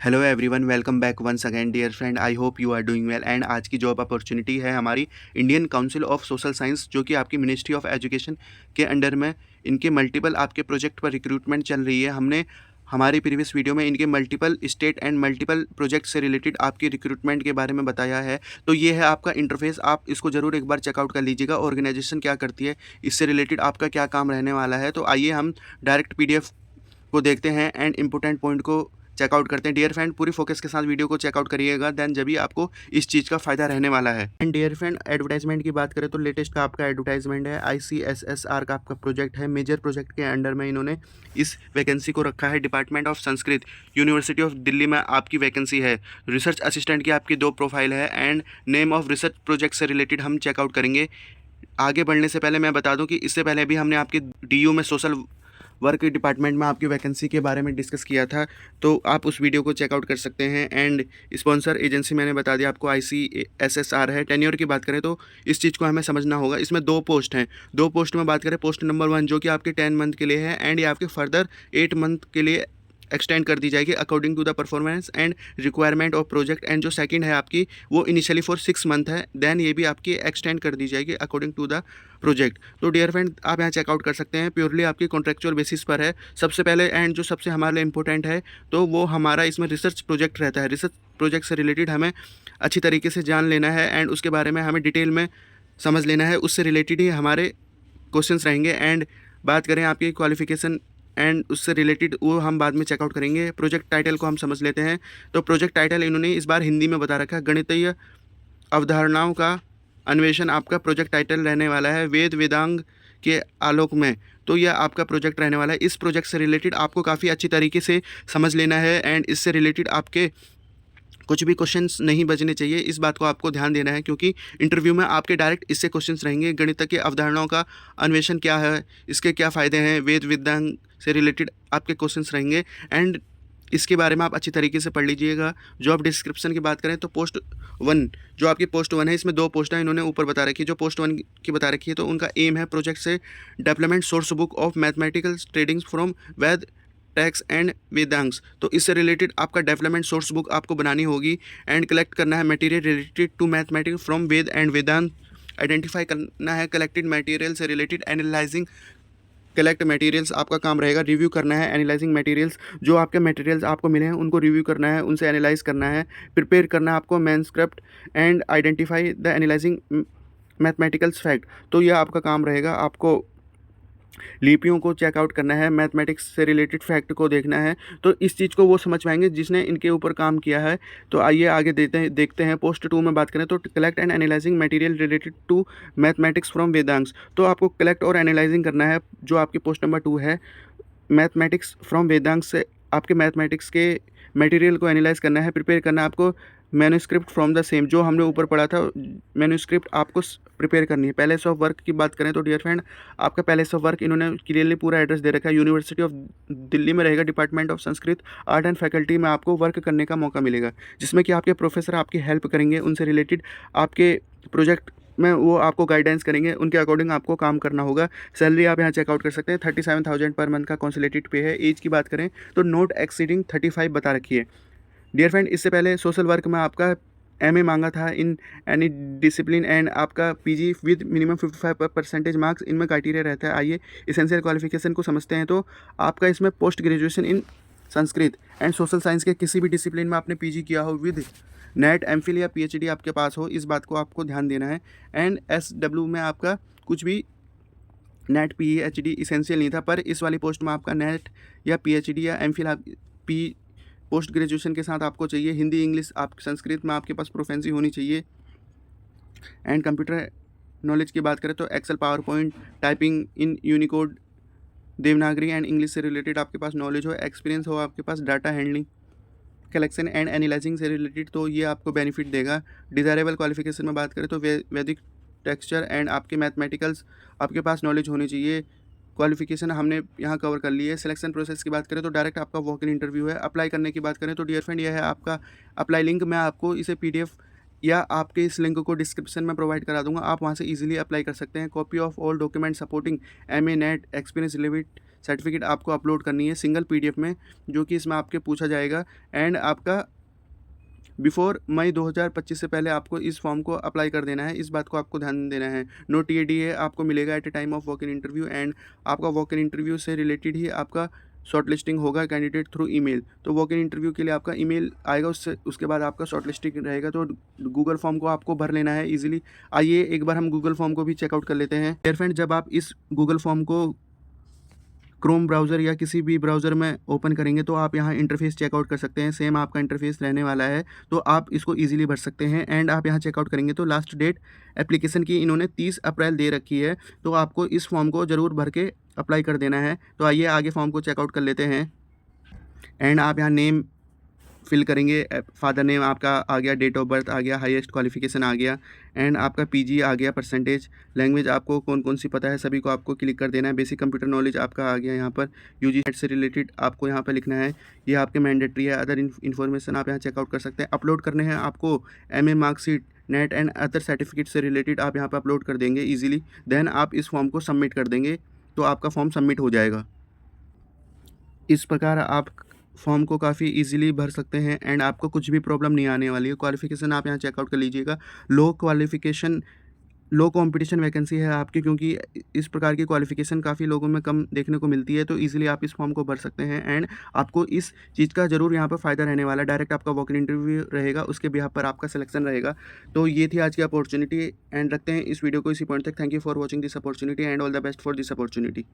Hello everyone, welcome back once again dear friend. I hope you are doing well. And आज की job opportunity है हमारी Indian council of social science, जो कि आपकी ministry of education के under में इनके मल्टीपल आपके प्रोजेक्ट पर रिक्रूटमेंट चल रही है। हमने हमारी प्रीवियस वीडियो में इनके multiple state and multiple project से रिलेटेड आपकी रिक्रूटमेंट के बारे में बताया है। तो ये है आपका इंटरफेस, आप इसको ज़रूर एक बार चेकआउट कर लीजिएगा। ऑर्गेनाइजेशन क्या करती है, इससे रिलेटेड आपका क्या काम रहने वाला है। तो आइए हम डायरेक्ट PDF को देखते हैं एंड इम्पोर्टेंट पॉइंट को चेकआउट करते हैं। डियर फ्रेंड, पूरी फोकस के साथ वीडियो को चेकआउट करिएगा, देन जब भी आपको इस चीज़ का फायदा रहने वाला है। एंड डियर फ्रेंड, एडवर्टाइजमेंट की बात करें तो लेटेस्ट का आपका एडवर्टाइजमेंट है, ICSSR का आपका प्रोजेक्ट है। मेजर प्रोजेक्ट के अंडर में इन्होंने इस वैकेंसी को रखा है। Department of Sanskrit, university of Delhi में आपकी वैकेंसी है। रिसर्च असिस्टेंट की आपकी 2 प्रोफाइल है and name of research project से रिलेटेड हम चेकआउट करेंगे। आगे बढ़ने से पहले मैं बता दूं कि इससे पहले भी हमने आपके DU में सोशल वर्क डिपार्टमेंट में आपकी वैकेंसी के बारे में डिस्कस किया था, तो आप उस वीडियो को चेकआउट कर सकते हैं। एंड स्पॉन्सर एजेंसी मैंने बता दिया आपको, ICSSR है। टेन्योर की बात करें तो इस चीज़ को हमें समझना होगा। इसमें 2 पोस्ट हैं। 2 पोस्ट में बात करें, पोस्ट नंबर 1 जो कि आपके 10 मंथ के लिए है एंड ये आपके फर्दर 8 मंथ के लिए एक्सटेंड कर दी जाएगी according to the performance and requirement of project. And जो सेकंड है आपकी, वो इनिशियली फॉर 6 मंथ है, देन ये भी आपकी एक्सटेंड कर दी जाएगी अकॉर्डिंग टू द प्रोजेक्ट। तो डियर फ्रेंड, आप यहाँ चेकआउट कर सकते हैं, प्योरली आपकी कॉन्ट्रेक्चुअल बेसिस पर है। सबसे पहले एंड जो सबसे हमारे लिए इंपॉर्टेंट है, तो वो हमारा इसमें रिसर्च प्रोजेक्ट रहता है। रिसर्च प्रोजेक्ट से रिलेटेड हमें अच्छी तरीके से जान लेना है एंड उसके बारे में हमें डिटेल में समझ लेना है। उससे रिलेटेड ही हमारे क्वेश्चंस रहेंगे। एंड बात करें आपकी क्वालिफिकेशन एंड उससे रिलेटेड, वो हम बाद में चेकआउट करेंगे। प्रोजेक्ट टाइटल को हम समझ लेते हैं। तो प्रोजेक्ट टाइटल इन्होंने इस बार हिंदी में बता रखा है, गणितीय अवधारणाओं का अन्वेषण आपका प्रोजेक्ट टाइटल रहने वाला है, वेद वेदांग के आलोक में। तो यह आपका प्रोजेक्ट रहने वाला है। इस प्रोजेक्ट से रिलेटेड आपको काफ़ी अच्छी तरीके से समझ लेना है एंड इससे रिलेटेड आपके कुछ भी क्वेश्चंस नहीं बचने चाहिए। इस बात को आपको ध्यान देना है, क्योंकि इंटरव्यू में आपके डायरेक्ट इससे क्वेश्चंस रहेंगे। गणित के अवधारणाओं का अन्वेषण क्या है, इसके क्या फ़ायदे हैं, वेद वेदांग से रिलेटेड आपके क्वेश्चंस रहेंगे एंड इसके बारे में आप अच्छी तरीके से पढ़ लीजिएगा। जॉब डिस्क्रिप्शन की बात करें तो पोस्ट 1, जो आपकी पोस्ट 1 है, इसमें 2 पोस्ट हैं इन्होंने ऊपर बता रखी है। जो पोस्ट 1 की बता रखी है, तो उनका एम है प्रोजेक्ट से development source book of mathematical traditions from Veda texts and Vedangas. तो इससे रिलेटेड आपका डेवलपमेंट सोर्स बुक आपको बनानी होगी एंड कलेक्ट करना है material related to mathematics from Veda and Vedanta. Identify करना है कलेक्टेड मटेरियल से रिलेटेड, एनालाइजिंग कलेक्ट मटेरियल्स आपका काम रहेगा। रिव्यू करना है एनालाइजिंग मटेरियल्स, जो आपके मटेरियल्स आपको मिले हैं उनको रिव्यू करना है, उनसे एनालाइज करना है। प्रिपेयर करना है आपको manuscript and identify the analysing mathematicals fact. तो यह आपका काम रहेगा। आपको लिपियों को चेकआउट करना है, मैथमेटिक्स से रिलेटेड फैक्ट को देखना है। तो इस चीज़ को वो समझ पाएंगे जिसने इनके ऊपर काम किया है। तो आइए आगे देखते हैं। पोस्ट 2 में बात करें तो collect and analysing material related to mathematics from Vedangas. तो आपको कलेक्ट और एनालाइजिंग करना है, जो आपकी पोस्ट नंबर 2 है, मैथमेटिक्स फ्रॉम वेदांग्स से आपके मैथमेटिक्स के मटेरियल को एनालाइज करना है। प्रिपेयर करना है आपको मैन्यूस्क्रिप्ट फ्रॉम द सेम, जो हमने ऊपर पढ़ा था, मैन्यूस्क्रिप्ट आपको प्रिपेयर करनी है। पैलेस ऑफ वर्क की बात करें तो डियर फ्रेंड, आपका पैलेस ऑफ वर्क इन्होंने क्लियरली पूरा एड्रेस दे रखा है, यूनिवर्सिटी ऑफ दिल्ली में रहेगा। Department of Sanskrit art and faculty में आपको वर्क करने का मौका मिलेगा, जिसमें कि आपके प्रोफेसर आपकी हेल्प करेंगे। उनसे रिलेटेड आपके प्रोजेक्ट में वो आपको गाइडेंस करेंगे, उनके अकॉर्डिंग आपको काम करना होगा। सैलरी आप यहाँ चेकआउट कर सकते हैं, 37,000 पर मंथ का कंसोलिडेटेड पे है। एज की बात करें तो नॉट एक्सीडिंग 35 बता रखी है। डियर फ्रेंड, इससे पहले सोशल वर्क में आपका MA मांगा था इन एनी डिसिप्लिन एंड आपका PG विद मिनिमम 55% मार्क्स, इनमें क्राइटेरिया रहता है। आइए इसेंशियल क्वालिफिकेशन को समझते हैं। तो आपका इसमें post graduation in Sanskrit and social science के किसी भी डिसिप्लिन में आपने PG किया हो विद नेट, MPhil या PhD आपके पास हो, इस बात को आपको ध्यान देना है। एंड SW में आपका कुछ भी नेट PhD इसेंशियल नहीं था, पर इस वाली पोस्ट में आपका नेट या PhD या MPhil पोस्ट ग्रेजुएशन के साथ आपको चाहिए। हिंदी इंग्लिश आप संस्कृत में आपके पास प्रोफेंसी होनी चाहिए। एंड कंप्यूटर नॉलेज की बात करें तो Excel, PowerPoint, typing in Unicode, Devanagari and English से रिलेटेड आपके पास नॉलेज हो, एक्सपीरियंस हो आपके पास data handling, collection and analysing से रिलेटेड, तो ये आपको बेनिफिट देगा। डिज़ायरेबल क्वालिफिकेशन में बात करें तो वैदिक टेक्सचर एंड आपके मैथमेटिकल्स आपके पास नॉलेज होनी चाहिए। क्वालिफिकेशन हमने यहाँ कवर कर ली है। सिलेक्शन प्रोसेस की बात करें तो डायरेक्ट आपका वॉक इन इंटरव्यू है। अप्लाई करने की बात करें तो डियर फ्रेंड, यह है आपका अप्लाई लिंक। मैं आपको इसे PDF या आपके इस लिंक को डिस्क्रिप्शन में प्रोवाइड करा दूंगा, आप वहाँ से इजीली अप्लाई कर सकते हैं। Copy of all document supporting MA net experience relevant certificate आपको अपलोड करनी है सिंगल PDF में, जो कि इसमें आपके पूछा जाएगा। एंड आपका बिफोर मई 2025 से पहले आपको इस फॉर्म को अप्लाई कर देना है, इस बात को आपको ध्यान देना है। नो TADA आपको मिलेगा at a time of walk in interview, and आपका वॉक इन इंटरव्यू से रिलेटेड ही आपका शॉर्ट लिस्टिंग होगा कैंडिडेट थ्रू ईमेल। तो वॉक इन इंटरव्यू के लिए आपका ईमेल आएगा, उसके बाद आपका शॉर्ट लिस्टिंग रहेगा। तो गूगल फॉर्म को आपको भर लेना है ईजिली। आइए एक बार हम गूगल फॉर्म को भी चेकआउट कर लेते हैं। डियर फ्रेंड, जब आप इस गूगल फॉर्म को क्रोम ब्राउज़र या किसी भी ब्राउज़र में ओपन करेंगे तो आप यहाँ इंटरफेस चेकआउट कर सकते हैं। सेम आपका इंटरफेस रहने वाला है, तो आप इसको इजीली भर सकते हैं। एंड आप यहाँ चेकआउट करेंगे तो लास्ट डेट एप्लीकेशन की इन्होंने 30 अप्रैल दे रखी है, तो आपको इस फॉर्म को ज़रूर भर के अप्लाई कर देना है। तो आइए आगे फॉर्म को चेकआउट कर लेते हैं। एंड आप यहाँ नेम फिल करेंगे, फादर नेम आपका आ गया, डेट ऑफ बर्थ आ गया, हाईएस्ट क्वालिफिकेशन आ गया, एंड आपका PG आ गया, परसेंटेज, लैंग्वेज आपको कौन कौन सी पता है सभी को आपको क्लिक कर देना है। बेसिक कंप्यूटर नॉलेज आपका आ गया, यहाँ पर UG से रिलेटेड आपको यहाँ पर लिखना है, ये आपके मैंडेटरी है। अदर इन्फॉर्मेशन आप यहाँ चेकआउट कर सकते हैं। अपलोड करने हैं आपको MA marksheet, net and other certificate से रिलेटेड आप यहाँ पर अपलोड कर देंगे ईजिली। देन आप इस फॉर्म को सबमिट कर देंगे तो आपका फॉर्म सबमिट हो जाएगा। इस प्रकार आप फॉर्म को काफ़ी इजीली भर सकते हैं एंड आपको कुछ भी प्रॉब्लम नहीं आने वाली है। क्वालिफिकेशन आप यहाँ चेकआउट कर लीजिएगा। लो कंपटीशन वैकेंसी है आपकी, क्योंकि इस प्रकार की क्वालिफिकेशन काफ़ी लोगों में कम देखने को मिलती है। तो इजीली आप इस फॉर्म को भर सकते हैं एंड आपको इस चीज़ का ज़रूर यहाँ पर फ़ायदा रहने वाला है। डायरेक्ट आपका वॉक इन इंटरव्यू रहेगा, उसके बिहाफ पर आपका सिलेक्शन रहेगा। तो ये थी आज की अपॉर्चुनिटी एंड रखते हैं इस वीडियो को इसी पॉइंट तक। Thank you for watching this opportunity and all the best for this opportunity.